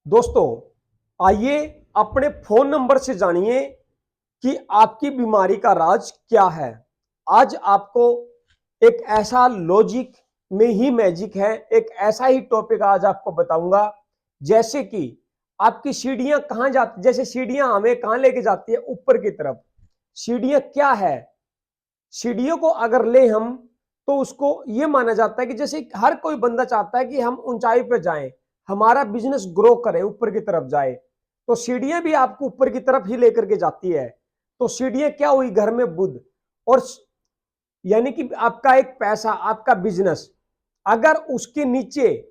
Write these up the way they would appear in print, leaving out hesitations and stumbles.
दोस्तों, आइए अपने फोन नंबर से जानिए कि आपकी बीमारी का राज क्या है। आज आपको एक ऐसा लॉजिक में ही मैजिक है, एक ऐसा ही टॉपिक आज आपको बताऊंगा। जैसे कि आपकी सीढ़ियां कहां जाती, जैसे सीढ़ियां हमें कहां लेके जाती है, ऊपर की तरफ। सीढ़ियां क्या है? सीढ़ियों को अगर ले हम तो उसको यह माना जाता है कि जैसे हर कोई बंदा चाहता है कि हम ऊंचाई पर जाएं, हमारा बिजनेस ग्रो करे, ऊपर की तरफ जाए। तो सीढ़ियां भी आपको ऊपर की तरफ ही लेकर के जाती है। तो सीढ़ियां क्या हुई? घर में बुद्ध। और यानी कि आपका एक पैसा, आपका बिजनेस, अगर उसके नीचे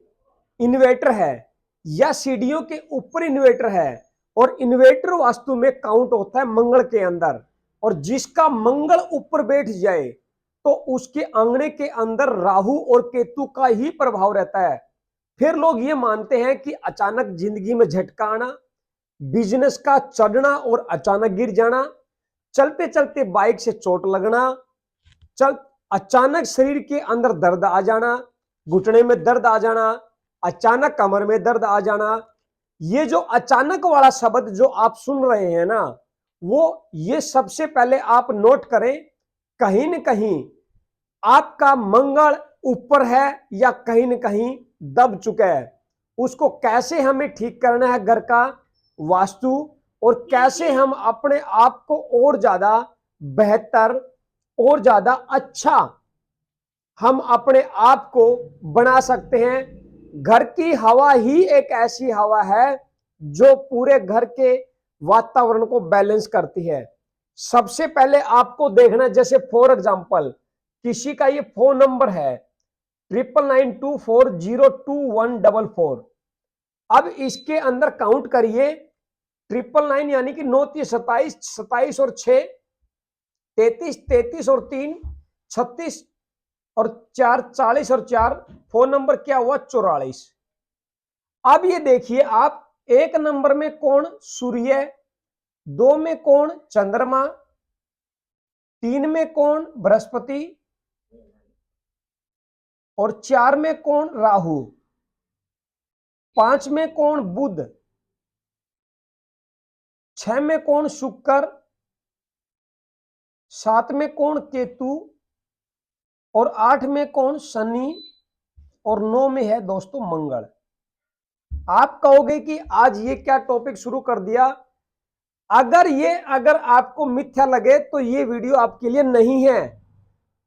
इन्वेटर है या सीढ़ियों के ऊपर इन्वेटर है, और इन्वेटर वास्तु में काउंट होता है मंगल के अंदर, और जिसका मंगल ऊपर बैठ जाए तो उसके आंगने के अंदर राहु और केतु का ही प्रभाव रहता है। फिर लोग ये मानते हैं कि अचानक जिंदगी में झटका आना, बिजनेस का चढ़ना और अचानक गिर जाना, चलते चलते बाइक से चोट लगना, चल अचानक शरीर के अंदर दर्द आ जाना, घुटने में दर्द आ जाना, अचानक कमर में दर्द आ जाना। ये जो अचानक वाला शब्द जो आप सुन रहे हैं ना, वो ये सबसे पहले आप नोट करें, कहीं न कहीं आपका मंगल ऊपर है या कहीं न कहीं दब चुका है। उसको कैसे हमें ठीक करना है, घर का वास्तु, और कैसे हम अपने आप को और ज्यादा बेहतर और ज्यादा अच्छा हम अपने आप को बना सकते हैं। घर की हवा ही एक ऐसी हवा है जो पूरे घर के वातावरण को बैलेंस करती है। सबसे पहले आपको देखना, जैसे फॉर एग्जांपल किसी का ये फोन नंबर है 9992402144। अब इसके अंदर काउंट करिए, 999 यानी कि 9 3 27, 27 और 6 33, 33 और 3 36 और 4 40 और 4, फोन नंबर क्या हुआ? 44। अब ये देखिए आप, एक नंबर में कौन? सूर्य। दो में कौन? चंद्रमा। तीन में कौन? बृहस्पति। और चार में कौन? राहु। पांच में कौन? बुध। छह में कौन? शुक्र। सात में कौन? केतु। और आठ में कौन? शनि। और नौ में है दोस्तों मंगल। आप कहोगे कि आज ये क्या टॉपिक शुरू कर दिया? अगर आपको मिथ्या लगे तो ये वीडियो आपके लिए नहीं है।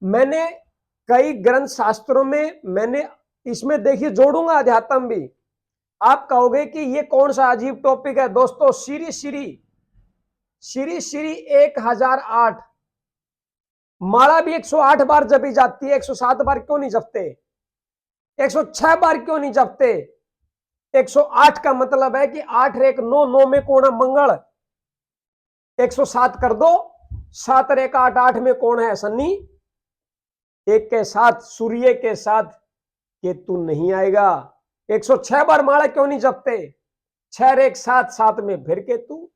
मैंने कई ग्रंथ शास्त्रों में मैंने इसमें देखिए जोड़ूंगा अध्यात्म भी। आप कहोगे कि ये कौन सा अजीब टॉपिक है? दोस्तों, श्री श्री श्री श्री 1008 माला भी 108 बार जपी जाती है। 107 बार क्यों नहीं जपते? 106 बार क्यों नहीं जपते? 108 का मतलब है कि 8 एक 9, 9 में कौन है? मंगल। 107 कर दो, 7 एक 8, 8 में कौन है? शनि। एक के साथ सूर्य के साथ केतु नहीं आएगा। 106 बार माला क्यों नहीं जपते? 6 एक 7, 7 में फिर केतु।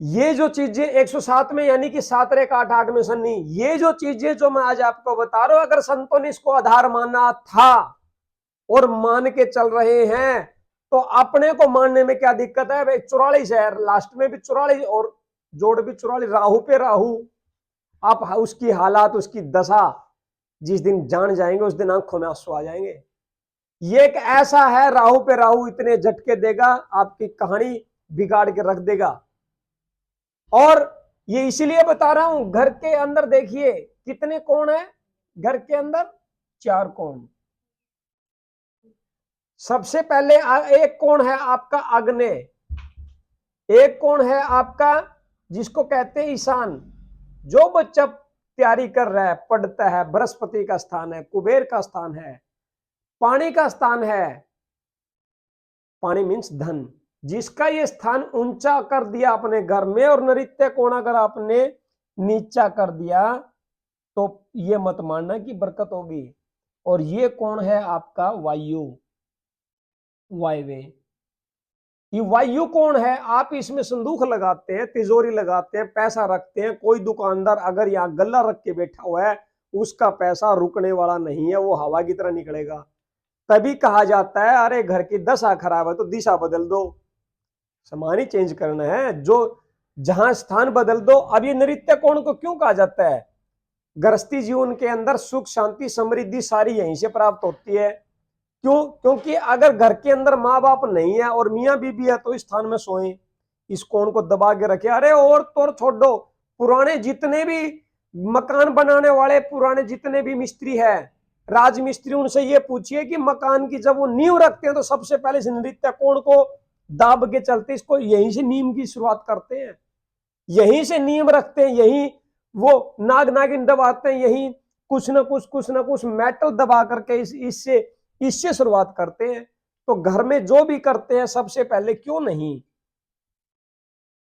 ये जो चीजें 107 में यानी कि 7 एक 8, 8 में शनि, ये जो चीजें जो मैं आज आपको बता रहा हूं, अगर संतों ने इसको आधार माना था और मान के चल रहे हैं तो अपने को मानने में क्या दिक्कत है भाई? 44 है, लास्ट में भी 44 और जोड़ भी 44, राहु पे राहु। आप उसकी हालात, उसकी दशा जिस दिन जान जाएंगे उस दिन आंखों में आंसू आ जाएंगे। ये एक ऐसा है, राहु पे राहु इतने झटके देगा, आपकी कहानी बिगाड़ के रख देगा। और ये इसीलिए बता रहा हूं, घर के अंदर देखिए कितने कोण है? घर के अंदर 4 कोण। सबसे पहले एक कोण है आपका आग्नेय, एक कोण है आपका जिसको कहते हैं ईशान। जो बच्चा तैयारी कर रहा है, पढ़ता है, बृहस्पति का स्थान है, कुबेर का स्थान है, पानी का स्थान है। पानी मीन्स धन। जिसका ये स्थान ऊंचा कर दिया अपने घर में, और नृत्य कोण अगर आपने नीचा कर दिया तो ये मत मानना कि बरकत होगी। और ये कौन है आपका? वायु, वायवे। ये वायु कौन है? आप इसमें संदूक लगाते हैं, तिजोरी लगाते हैं, पैसा रखते हैं। कोई दुकानदार अगर यहाँ गल्ला रख के बैठा हुआ है, उसका पैसा रुकने वाला नहीं है, वो हवा की तरह निकलेगा। तभी कहा जाता है अरे घर की दशा खराब है तो दिशा बदल दो, सामान ही चेंज करना है, जो जहां स्थान बदल दो। अब ये नृत्य कोण को क्यों कहा जाता है? गृहस्थी जीवन के अंदर सुख शांति समृद्धि सारी यहीं से प्राप्त होती है। क्यों? क्योंकि अगर घर के अंदर माँ बाप नहीं है और मियाँ बीबी है तो इस स्थान में सोए, इस कोण को दबा के रखे। अरे और तो छोड़ दो, पुराने जितने भी मकान बनाने वाले, पुराने जितने भी मिस्त्री है, राजमिस्त्री, उनसे ये पूछिए कि मकान की जब वो नींव रखते हैं तो सबसे पहले से नृत्य कोण को दाब के चलते, इसको यहीं से नींव की शुरुआत करते हैं, यहीं से नींव रखते हैं, यहीं वो नाग नागिन दबाते हैं, यहीं कुछ ना कुछ मेटल दबा करके इससे शुरुआत करते हैं। तो घर में जो भी करते हैं सबसे पहले क्यों नहीं,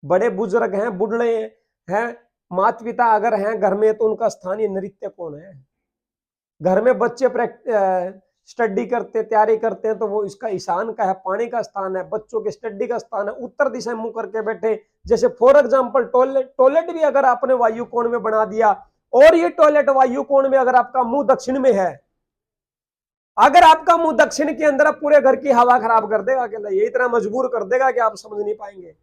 बड़े बुजुर्ग हैं, बुढ़े हैं, माता पिता अगर हैं घर में तो उनका स्थानीय नृत्य कौन है? घर में बच्चे स्टडी करते, तैयारी करते हैं तो वो इसका ईशान का है, पानी का स्थान है, बच्चों के स्टडी का स्थान है, उत्तर दिशा में मुंह करके बैठे। जैसे फॉर एग्जांपल टॉयलेट भी अगर आपने वायु कोण में बना दिया और ये टॉयलेट वायु कोण में अगर आपका मुंह दक्षिण में है, अगर आपका मुंह दक्षिण के अंदर पूरे घर की हवा खराब कर देगा, अकेला ये इतना मजबूर कर देगा कि आप समझ नहीं पाएंगे।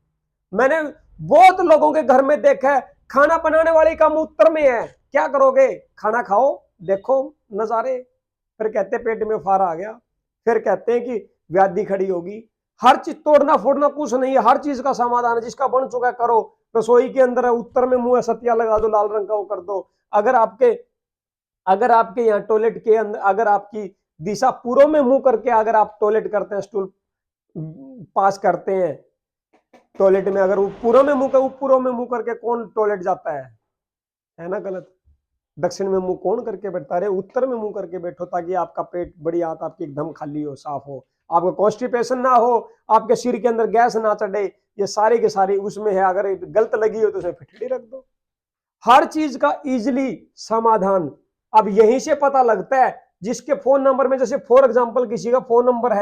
मैंने बहुत लोगों के घर में देखा है, खाना बनाने वाले का मुंह उत्तर में है, क्या करोगे? खाना खाओ, देखो नजारे, फिर कहते पेट में फार आ गया, फिर कहते हैं कि व्याधि खड़ी होगी। हर चीज तोड़ना फोड़ना कुछ नहीं है, हर चीज का समाधान है, जिसका बन चुका है करो। रसोई के अंदर है, उत्तर में मुंह है, सतिया लगा दो, लाल रंग का वो कर दो। अगर आपके यहाँ टॉयलेट के अंदर अगर आपकी दिशा पूर्व में मुंह करके अगर आप टॉयलेट करते हैं, स्टूल पास करते हैं टॉयलेट में, अगर वो पूर्व में मुंह करके कौन टॉयलेट जाता है ना गलत? दक्षिण में मुंह कौन करके बैठता है? उत्तर में मुंह करके बैठो, ताकि आपका पेट बड़ी आंत आपकी एकदम खाली हो, साफ हो, आपको कॉन्स्टिपेशन ना हो, आपके सिर के अंदर गैस ना चढ़े, ये सारी की सारी उसमें है। अगर गलत लगी हो तो उसे फिटड़ी रख दो। हर चीज का इजिली समाधान अब यहीं से पता लगता है। जिसके फोन नंबर में, जैसे फॉर एग्जांपल किसी का फोन नंबर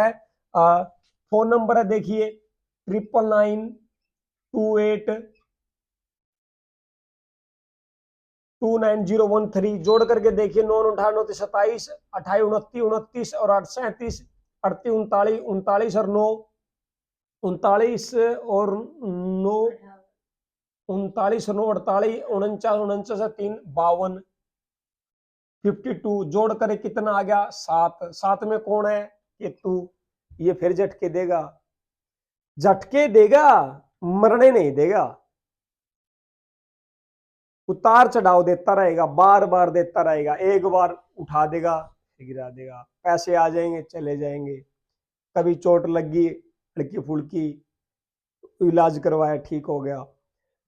है देखिए 9998290013, जोड़ करके देखिए 998 28 29 और 837 38 39 और 9 39 और 9 39 9 48 49 49 3 52 52, जोड़ करे कितना आ गया? 7। 7 में कौन है? केतु। ये फिर झटके देगा, मरने नहीं देगा, उतार चढ़ाव देता रहेगा, बार बार देता रहेगा। एक बार उठा देगा, गिरा देगा, पैसे आ जाएंगे चले जाएंगे। कभी चोट लगी हल्की फुल्की, इलाज करवाया ठीक हो गया।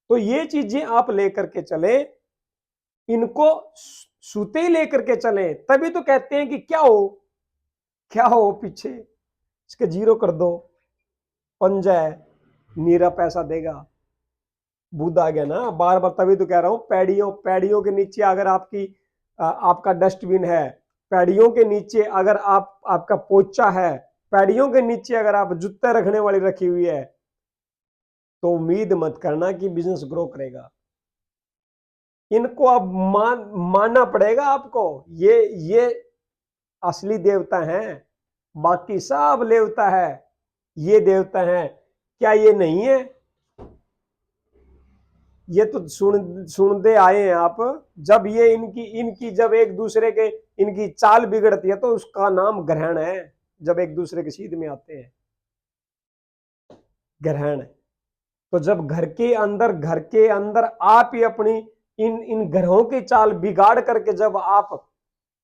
तो ये चीजें आप लेकर के चले, इनको सूते ही लेकर के चले, तभी तो कहते हैं कि क्या हो पीछे इसके जीरो कर दो, पंजा है नीरा पैसा देगा। बुध आ गया ना बार बार, तभी तो कह रहा हूं पैड़ियों के नीचे अगर आपका डस्टबिन है, पैड़ियों के नीचे अगर आपका पोचा है, पैड़ियों के नीचे अगर आप जूते रखने वाली रखी हुई है, तो उम्मीद मत करना कि बिजनेस ग्रो करेगा। इनको अब मानना पड़ेगा आपको। ये असली देवता हैं, बाकी सब देवता है, ये देवता है क्या? ये नहीं है, ये तो सुनते आए हैं आप। जब ये इनकी जब एक दूसरे के इनकी चाल बिगड़ती है तो उसका नाम ग्रहण है। जब एक दूसरे के सीध में आते हैं, ग्रहण। तो जब घर के अंदर आप ही अपनी इन ग्रहों की चाल बिगाड़ करके जब आप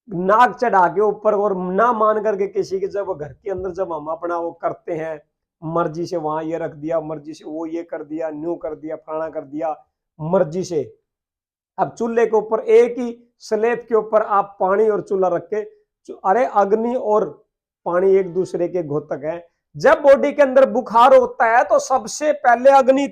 नाक चढ़ा के ऊपर और ना मान करके किसी के जब घर के अंदर जब हम अपना वो करते हैं, मर्जी से वहां ये रख दिया, मर्जी से वो ये कर दिया, न्यू कर दिया, फलाना कर दिया, मर्जी से। अब चूल्हे के ऊपर एक ही स्लेब के ऊपर आप पानी और चूल्हा रख के, अरे अग्नि और पानी एक दूसरे के घोतक है। जब बॉडी के अंदर बुखार होता है तो सबसे पहले अग्नि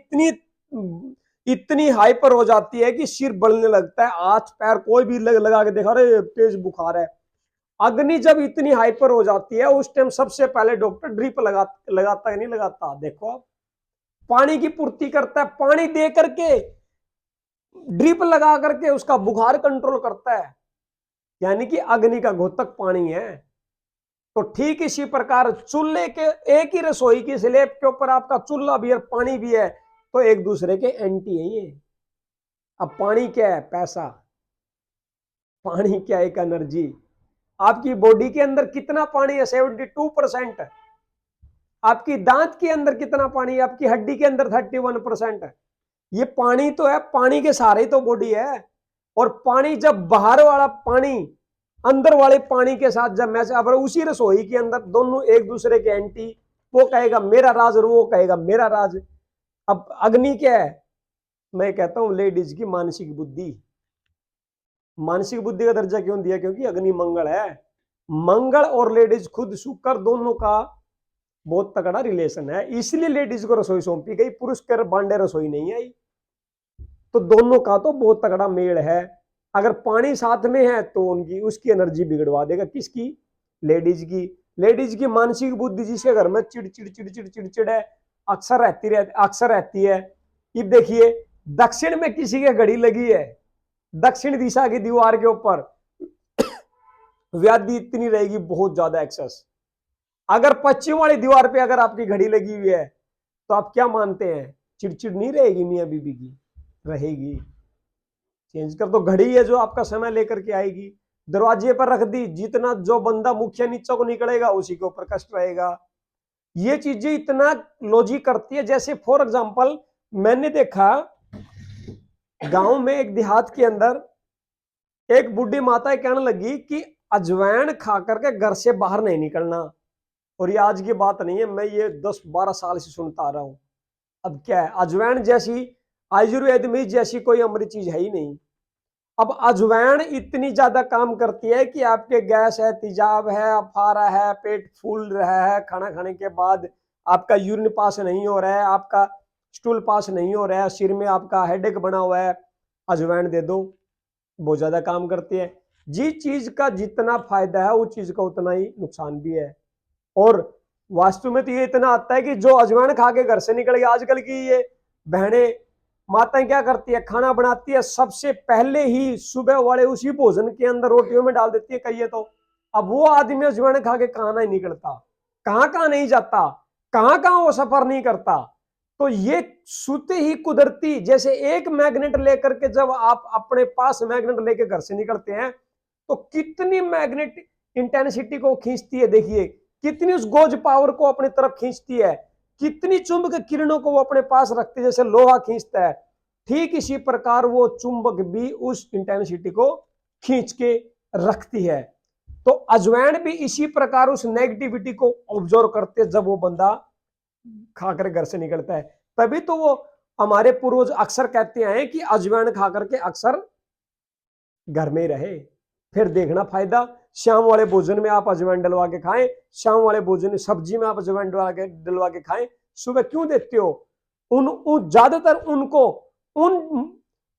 इतनी हाइपर हो जाती है कि सिर बढ़ने लगता है, हाथ पैर कोई भी लगा के देखा, अरे तेज बुखार है। अग्नि जब इतनी हाइपर हो जाती है उस टाइम सबसे पहले डॉक्टर ड्रिप लगाता है, नहीं लगाता? देखो आप, पानी की पूर्ति करता है, पानी दे करके ड्रिप लगा करके उसका बुखार कंट्रोल करता है। यानी कि अग्नि का घोतक पानी है। तो ठीक इसी प्रकार चूल्हे के एक ही रसोई की स्लैब के ऊपर आपका चूल्हा भी है, पानी भी है, तो एक दूसरे के एंटी है ये। अब पानी क्या है? पैसा। पानी क्या है? एक एनर्जी। आपकी बॉडी के अंदर कितना पानी है? 72%। आपकी दांत के अंदर कितना पानी है? आपकी हड्डी के अंदर 31% है। ये पानी तो है, पानी के सहारे ही तो बॉडी है। और पानी जब बाहर वाला पानी अंदर वाले पानी के साथ जब मैच, अब उसी रसोई के अंदर दोनों एक दूसरे के एंटी, वो कहेगा मेरा राज और वो कहेगा मेरा राज। अब अग्नि क्या है? मैं कहता हूं लेडीज की मानसिक बुद्धि। मानसिक बुद्धि का दर्जा क्यों दिया? क्योंकि अग्नि मंगल है। मंगल और लेडीज खुद शुक्र दोनों का बहुत तगड़ा रिलेशन है, इसलिए लेडीज को रसोई सौंपी गई, पुरुष कर बांडे रसोई नहीं आई। तो दोनों का तो बहुत तगड़ा मेल है। अगर पानी साथ में है तो उनकी उसकी एनर्जी बिगड़वा देगा। किसकी? लेडीज की। लेडीज की मानसिक बुद्धि, जिसके घर में चिड़चिड़ चिड़चिड़ चिड़चिड़ है अक्सर रहती है। अब देखिए दक्षिण में किसी के घड़ी लगी है, दक्षिण दिशा की दीवार के ऊपर व्याधि इतनी रहेगी, बहुत ज्यादा एक्सेस। अगर पश्चिम वाली दीवार पे अगर आपकी घड़ी लगी हुई है तो आप क्या मानते हैं? चिड़चिड़ नहीं रहेगी मियां बीबी की? रहेगी। चेंज कर दो, घड़ी है जो आपका समय लेकर के आएगी। दरवाजे पर रख दी, जितना जो बंदा मुखिया नीचा को निकलेगा उसी के ऊपर कष्ट रहेगा। ये चीजें इतना लॉजिक करती है। जैसे फॉर एग्जांपल मैंने देखा गांव में एक देहात के अंदर एक बुढ़ी माता कहने लगी कि अजवाइन खा करके घर से बाहर नहीं निकलना। और ये आज की बात नहीं है, मैं ये 10-12 साल से सुनता आ रहा हूं। अब क्या है? अजवाइन जैसी, आयुर्वेद में जैसी कोई अमृत चीज है ही नहीं। अब अजवाइन इतनी ज्यादा काम करती है कि आपके गैस है, तेजाब है, अफारा है, पेट फूल रहा है, खाना खाने के बाद आपका यूरिन पास नहीं हो रहा है, आपका स्टूल पास नहीं हो रहा है, सिर में आपका हेडेक बना हुआ है, अजवाइन दे दो, बहुत ज्यादा काम करती है। जिस चीज का जितना फायदा है उस चीज का उतना ही नुकसान भी है। और वास्तव में तो ये इतना आता है कि जो अजवाइन खा के घर से निकल गया, आजकल की ये बहनें माताएं क्या करती है? खाना बनाती है, सबसे पहले ही सुबह वाले उसी भोजन के अंदर रोटियों में डाल देती है कहिए तो। अब वो आदमी अजवाइन खा के कहां नहीं निकलता, कहां कहां नहीं जाता, कहां कहां वो सफर नहीं करता। तो ये सूते ही कुदरती, जैसे एक मैग्नेट लेकर के जब आप अपने पास मैग्नेट लेके घर से निकलते हैं तो कितनी मैग्नेट इंटेंसिटी को खींचती है। देखिए कितनी उस गोज पावर को अपनी तरफ खींचती है, कितनी चुंबक किरणों को वो अपने पास रखती है, जैसे लोहा खींचता है। ठीक इसी प्रकार वो चुंबक भी उस इंटेंसिटी को खींच के रखती है। तो अजवाइन भी इसी प्रकार उस नेगेटिविटी को ऑब्जर्व करते है जब वो बंदा खाकर घर से निकलता है। तभी तो वो हमारे पूर्वज अक्सर कहते हैं कि अजवाइन खा करके अक्सर घर में रहे। फिर देखना फायदा, शाम वाले भोजन में आप अजवाइन डलवा के खाएं, शाम वाले भोजन सब्जी में आप अजवाइन डलवा के खाएं। सुबह क्यों देते हो? उन ज्यादातर उनको, उन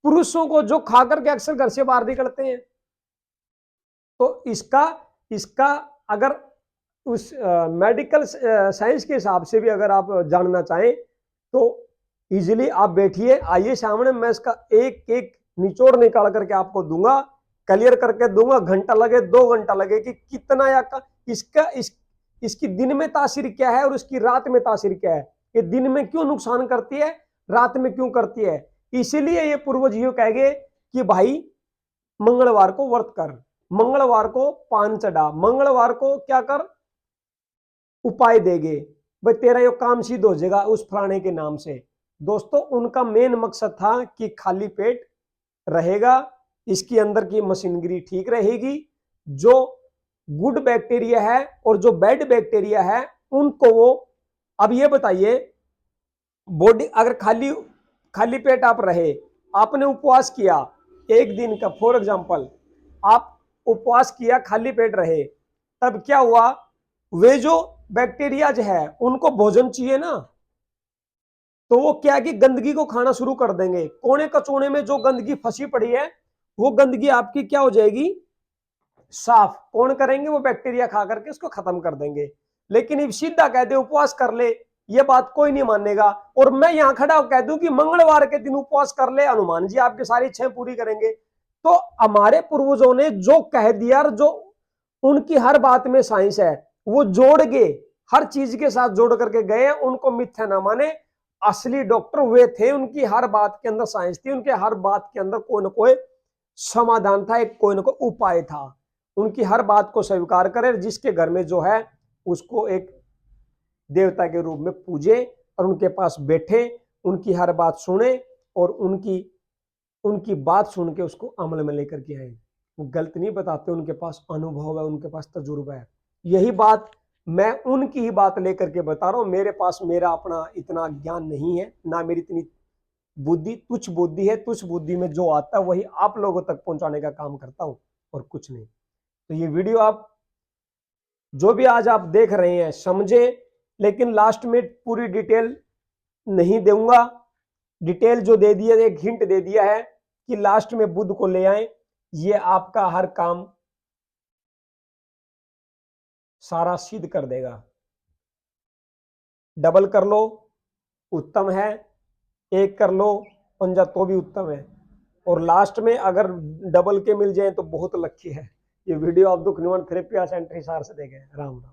पुरुषों को जो खाकर के अक्सर घर से बाहर निकलते हैं। तो इसका अगर उस मेडिकल साइंस के हिसाब से भी अगर आप जानना चाहें तो इजीली आप बैठिए, आइए सामने, मैं इसका एक एक निचोड़ निकाल करके आपको दूंगा, क्लियर करके दूंगा। घंटा लगे, 2 घंटा लगे कि कितना या इसकी दिन में तासीर क्या है और इसकी रात में तासीर क्या है, ये दिन में क्यों नुकसान करती है, रात में क्यों करती है। इसीलिए ये पूर्वज यूं कहेंगे कि भाई मंगलवार को व्रत कर, मंगलवार को पान चढ़ा, मंगलवार को क्या कर, उपाय देंगे, भाई तेरा ये काम सिद्ध हो जाएगा उस फलाने के नाम से। दोस्तों उनका मेन मकसद था कि खाली पेट रहेगा, इसके अंदर की मशीनरी ठीक रहेगी, जो गुड बैक्टीरिया है और जो बैड बैक्टीरिया है उनको वो। अब ये बताइए, बॉडी अगर खाली पेट आप रहे, आपने उपवास किया एक दिन का, फॉर एग्जांपल आप उपवास किया, खाली पेट रहे, तब क्या हुआ, वे जो बैक्टीरिया है उनको भोजन चाहिए ना, तो वो क्या कि गंदगी को खाना शुरू कर देंगे। कोने कचोने में जो गंदगी फंसी पड़ी है वो गंदगी आपकी क्या हो जाएगी, साफ। कौन करेंगे? वो बैक्टीरिया खा करके उसको खत्म कर देंगे। लेकिन अब सीधा कह दे उपवास कर ले, ये बात कोई नहीं मानेगा। और मैं यहां खड़ा कह दूं कि मंगलवार के दिन उपवास कर ले, हनुमान जी आपकी सारी इच्छाएं पूरी करेंगे। तो हमारे पूर्वजों ने जो कह दिया, जो उनकी हर बात में साइंस है, वो जोड़ गए, हर चीज के साथ जोड़ करके गए, उनको मिथ्या ना माने। असली डॉक्टर वे थे, उनकी हर बात के अंदर साइंस थी, उनके हर बात के अंदर कोई ना कोई समाधान था, एक कोई ना कोई उपाय था। उनकी हर बात को स्वीकार करे, जिसके घर में जो है उसको एक देवता के रूप में पूजे और उनके पास बैठे, उनकी हर बात सुने और उनकी बात सुन के उसको अमल में लेकर के आए। वो गलत नहीं बताते, उनके पास अनुभव है, उनके पास तजुर्बा है। यही बात मैं उनकी ही बात लेकर के बता रहा हूं। मेरे पास मेरा अपना इतना ज्ञान नहीं है, ना मेरी इतनी बुद्धि, तुच्छ बुद्धि है। तुच्छ बुद्धि में जो आता है वही आप लोगों तक पहुंचाने का काम करता हूं और कुछ नहीं। तो ये वीडियो आप जो भी आज आप देख रहे हैं समझे, लेकिन लास्ट में पूरी डिटेल नहीं दूंगा। डिटेल जो दे दिया, एक हिंट दे दिया है कि लास्ट में बुध को ले आए, ये आपका हर काम सारा सिद्ध कर देगा। डबल कर लो उत्तम है, एक कर लो पंजा तो भी उत्तम है, और लास्ट में अगर डबल के मिल जाए तो बहुत लकी है। ये वीडियो आप दुख निवारण थेरेपी सेंटर हिसार से देखें। राम राम।